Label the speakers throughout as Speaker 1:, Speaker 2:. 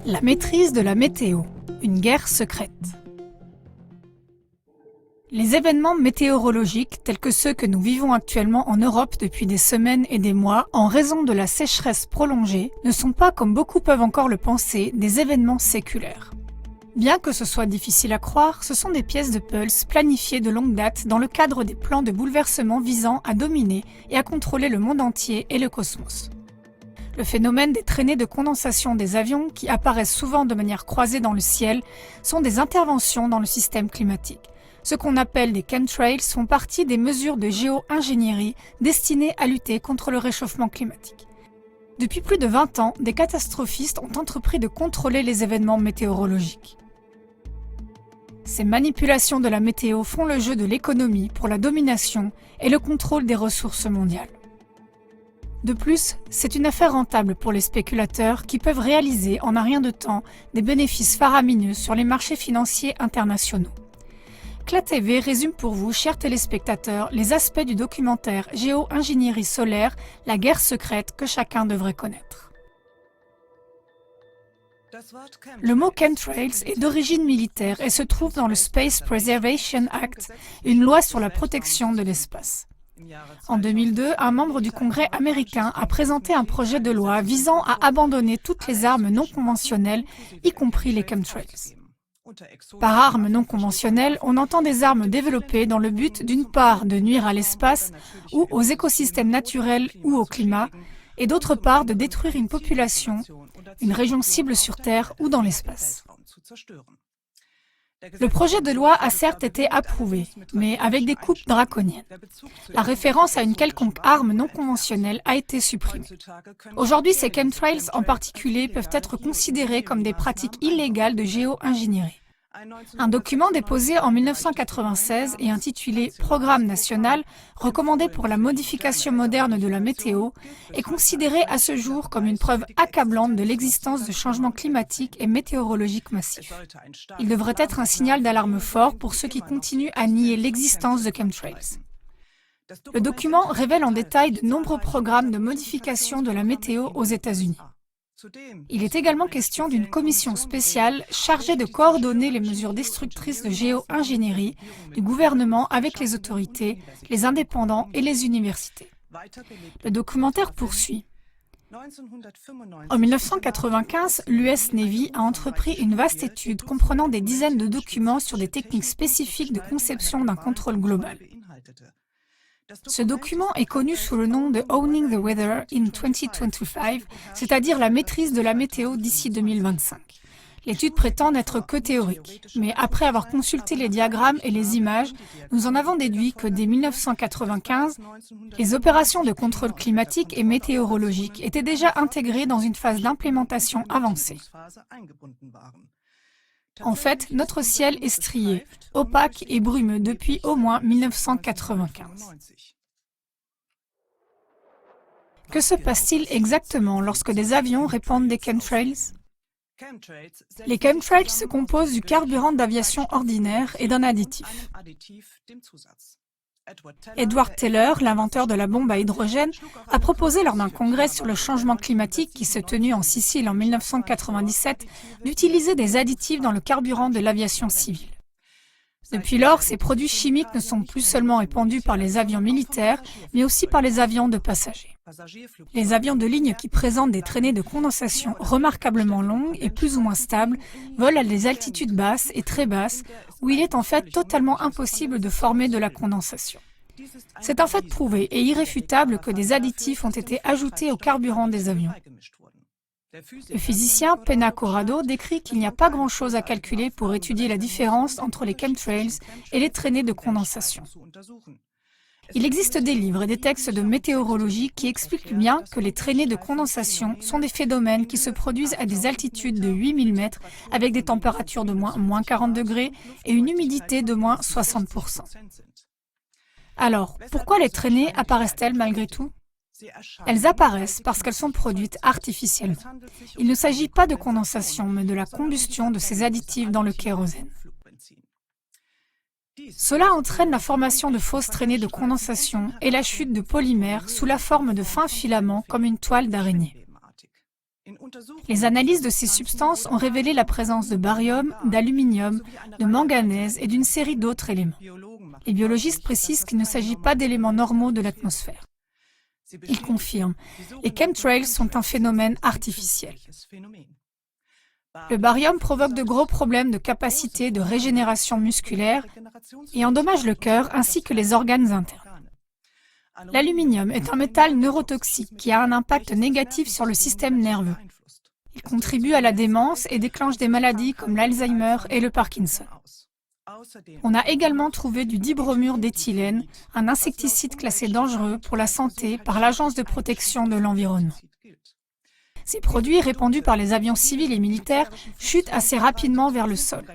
Speaker 1: La maîtrise de la météo, une guerre secrète. Les événements météorologiques tels que ceux que nous vivons actuellement en Europe depuis des semaines et des mois en raison de la sécheresse prolongée ne sont pas, comme beaucoup peuvent encore le penser, des événements séculaires. Bien que ce soit difficile à croire, ce sont des pièces de puzzle planifiées de longue date dans le cadre des plans de bouleversement visant à dominer et à contrôler le monde entier et le cosmos. Le phénomène des traînées de condensation des avions, qui apparaissent souvent de manière croisée dans le ciel, sont des interventions dans le système climatique. Ce qu'on appelle des chemtrails font partie des mesures de géo-ingénierie destinées à lutter contre le réchauffement climatique. Depuis plus de 20 ans, des catastrophistes ont entrepris de contrôler les événements météorologiques. Ces manipulations de la météo font le jeu de l'économie pour la domination et le contrôle des ressources mondiales. De plus, c'est une affaire rentable pour les spéculateurs qui peuvent réaliser en un rien de temps des bénéfices faramineux sur les marchés financiers internationaux. CLA TV résume pour vous, chers téléspectateurs, les aspects du documentaire Géo-ingénierie solaire, la guerre secrète que chacun devrait connaître. Le mot chemtrails est d'origine militaire et se trouve dans le Space Preservation Act, une loi sur la protection de l'espace. En 2002, un membre du Congrès américain a présenté un projet de loi visant à abandonner toutes les armes non conventionnelles, y compris les chemtrails. Par armes non conventionnelles, on entend des armes développées dans le but d'une part de nuire à l'espace ou aux écosystèmes naturels ou au climat, et d'autre part de détruire une population, une région cible sur Terre ou dans l'espace. Le projet de loi a certes été approuvé, mais avec des coupes draconiennes. La référence à une quelconque arme non conventionnelle a été supprimée. Aujourd'hui, ces chemtrails en particulier peuvent être considérés comme des pratiques illégales de géo-ingénierie. Un document déposé en 1996 et intitulé « Programme national, recommandé pour la modification moderne de la météo » est considéré à ce jour comme une preuve accablante de l'existence de changements climatiques et météorologiques massifs. Il devrait être un signal d'alarme fort pour ceux qui continuent à nier l'existence de chemtrails. Le document révèle en détail de nombreux programmes de modification de la météo aux États-Unis. Il est également question d'une commission spéciale chargée de coordonner les mesures destructrices de géo-ingénierie du gouvernement avec les autorités, les indépendants et les universités. Le documentaire poursuit. En 1995, l'US Navy a entrepris une vaste étude comprenant des dizaines de documents sur des techniques spécifiques de conception d'un contrôle global. Ce document est connu sous le nom de Owning the Weather in 2025, c'est-à-dire la maîtrise de la météo d'ici 2025. L'étude prétend n'être que théorique, mais après avoir consulté les diagrammes et les images, nous en avons déduit que dès 1995, les opérations de contrôle climatique et météorologique étaient déjà intégrées dans une phase d'implémentation avancée. En fait, notre ciel est strié, opaque et brumeux depuis au moins 1995. Que se passe-t-il exactement lorsque des avions répandent des chemtrails? Les chemtrails se composent du carburant d'aviation ordinaire et d'un additif. Edward Teller, l'inventeur de la bombe à hydrogène, a proposé lors d'un congrès sur le changement climatique qui s'est tenu en Sicile en 1997 d'utiliser des additifs dans le carburant de l'aviation civile. Depuis lors, ces produits chimiques ne sont plus seulement épandus par les avions militaires, mais aussi par les avions de passagers. Les avions de ligne qui présentent des traînées de condensation remarquablement longues et plus ou moins stables volent à des altitudes basses et très basses, où il est en fait totalement impossible de former de la condensation. C'est en fait prouvé et irréfutable que des additifs ont été ajoutés au carburant des avions. Le physicien Pena Corrado décrit qu'il n'y a pas grand-chose à calculer pour étudier la différence entre les chemtrails et les traînées de condensation. Il existe des livres et des textes de météorologie qui expliquent bien que les traînées de condensation sont des phénomènes qui se produisent à des altitudes de 8000 mètres avec des températures de moins 40 degrés et une humidité de moins 60%. Alors, pourquoi les traînées apparaissent-elles malgré tout? Elles apparaissent parce qu'elles sont produites artificiellement. Il ne s'agit pas de condensation, mais de la combustion de ces additifs dans le kérosène. Cela entraîne la formation de fausses traînées de condensation et la chute de polymères sous la forme de fins filaments comme une toile d'araignée. Les analyses de ces substances ont révélé la présence de barium, d'aluminium, de manganèse et d'une série d'autres éléments. Les biologistes précisent qu'il ne s'agit pas d'éléments normaux de l'atmosphère. Ils confirment, les chemtrails sont un phénomène artificiel. Le barium provoque de gros problèmes de capacité de régénération musculaire et endommage le cœur ainsi que les organes internes. L'aluminium est un métal neurotoxique qui a un impact négatif sur le système nerveux. Il contribue à la démence et déclenche des maladies comme l'Alzheimer et le Parkinson. On a également trouvé du dibromure d'éthylène, un insecticide classé dangereux pour la santé par l'Agence de protection de l'environnement. Ces produits, répandus par les avions civils et militaires, chutent assez rapidement vers le sol.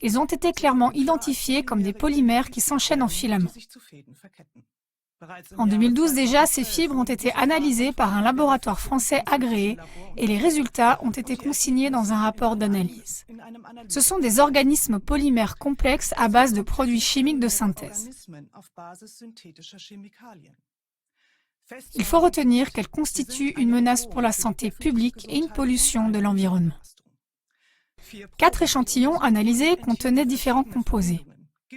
Speaker 1: Ils ont été clairement identifiés comme des polymères qui s'enchaînent en filaments. En 2012 déjà, ces fibres ont été analysées par un laboratoire français agréé et les résultats ont été consignés dans un rapport d'analyse. Ce sont des organismes polymères complexes à base de produits chimiques de synthèse. Il faut retenir qu'elles constituent une menace pour la santé publique et une pollution de l'environnement. 4 échantillons analysés contenaient différents composés,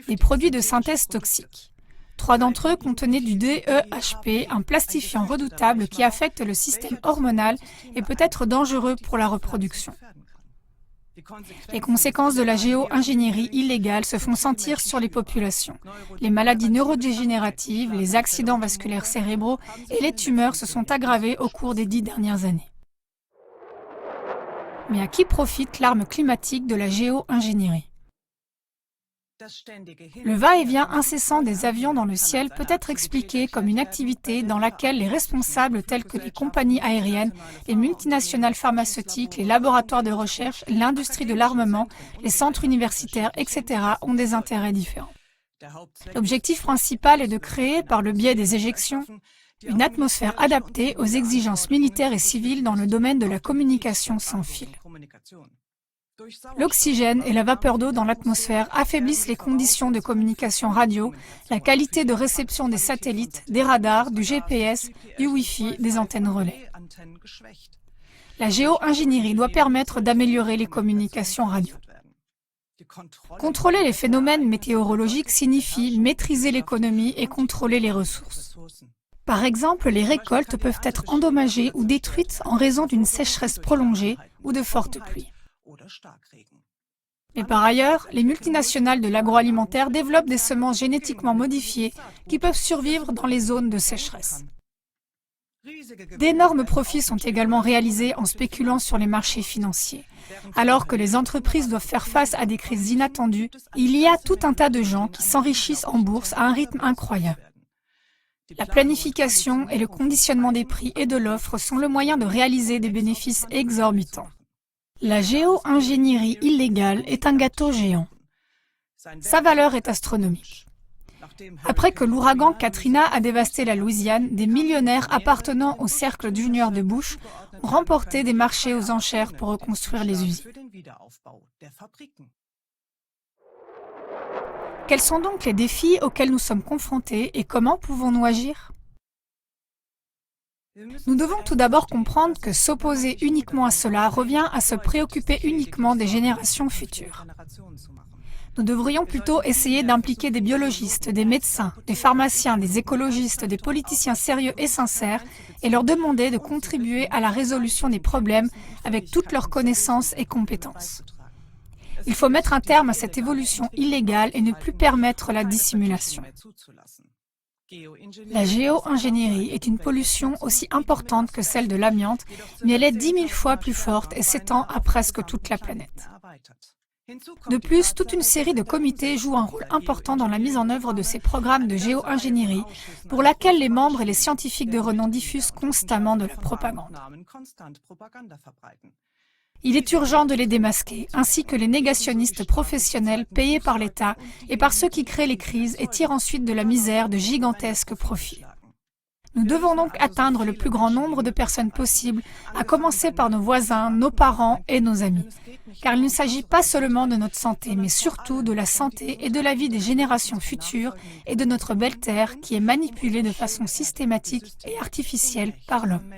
Speaker 1: des produits de synthèse toxiques. 3 d'entre eux contenaient du DEHP, un plastifiant redoutable qui affecte le système hormonal et peut être dangereux pour la reproduction. Les conséquences de la géo-ingénierie illégale se font sentir sur les populations. Les maladies neurodégénératives, les accidents vasculaires cérébraux et les tumeurs se sont aggravées au cours des 10 dernières années. Mais à qui profite l'arme climatique de la géo-ingénierie ? Le va-et-vient incessant des avions dans le ciel peut être expliqué comme une activité dans laquelle les responsables tels que les compagnies aériennes, les multinationales pharmaceutiques, les laboratoires de recherche, l'industrie de l'armement, les centres universitaires, etc. ont des intérêts différents. L'objectif principal est de créer, par le biais des éjections, une atmosphère adaptée aux exigences militaires et civiles dans le domaine de la communication sans fil. L'oxygène et la vapeur d'eau dans l'atmosphère affaiblissent les conditions de communication radio, la qualité de réception des satellites, des radars, du GPS, du Wi-Fi, des antennes relais. La géo-ingénierie doit permettre d'améliorer les communications radio. Contrôler les phénomènes météorologiques signifie maîtriser l'économie et contrôler les ressources. Par exemple, les récoltes peuvent être endommagées ou détruites en raison d'une sécheresse prolongée ou de fortes pluies. Mais par ailleurs, les multinationales de l'agroalimentaire développent des semences génétiquement modifiées qui peuvent survivre dans les zones de sécheresse. D'énormes profits sont également réalisés en spéculant sur les marchés financiers. Alors que les entreprises doivent faire face à des crises inattendues, il y a tout un tas de gens qui s'enrichissent en bourse à un rythme incroyable. La planification et le conditionnement des prix et de l'offre sont le moyen de réaliser des bénéfices exorbitants. La géo-ingénierie illégale est un gâteau géant. Sa valeur est astronomique. Après que l'ouragan Katrina a dévasté la Louisiane, des millionnaires appartenant au cercle junior de Bush ont remporté des marchés aux enchères pour reconstruire les usines. Quels sont donc les défis auxquels nous sommes confrontés et comment pouvons-nous agir ? Nous devons tout d'abord comprendre que s'opposer uniquement à cela revient à se préoccuper uniquement des générations futures. Nous devrions plutôt essayer d'impliquer des biologistes, des médecins, des pharmaciens, des écologistes, des politiciens sérieux et sincères et leur demander de contribuer à la résolution des problèmes avec toutes leurs connaissances et compétences. Il faut mettre un terme à cette évolution illégale et ne plus permettre la dissimulation. La géo-ingénierie est une pollution aussi importante que celle de l'amiante, mais elle est 10 000 fois plus forte et s'étend à presque toute la planète. De plus, toute une série de comités jouent un rôle important dans la mise en œuvre de ces programmes de géo-ingénierie, pour laquelle les membres et les scientifiques de renom diffusent constamment de la propagande. Il est urgent de les démasquer, ainsi que les négationnistes professionnels payés par l'État et par ceux qui créent les crises et tirent ensuite de la misère de gigantesques profits. Nous devons donc atteindre le plus grand nombre de personnes possible, à commencer par nos voisins, nos parents et nos amis. car il ne s'agit pas seulement de notre santé, mais surtout de la santé et de la vie des générations futures et de notre belle Terre qui est manipulée de façon systématique et artificielle par l'homme.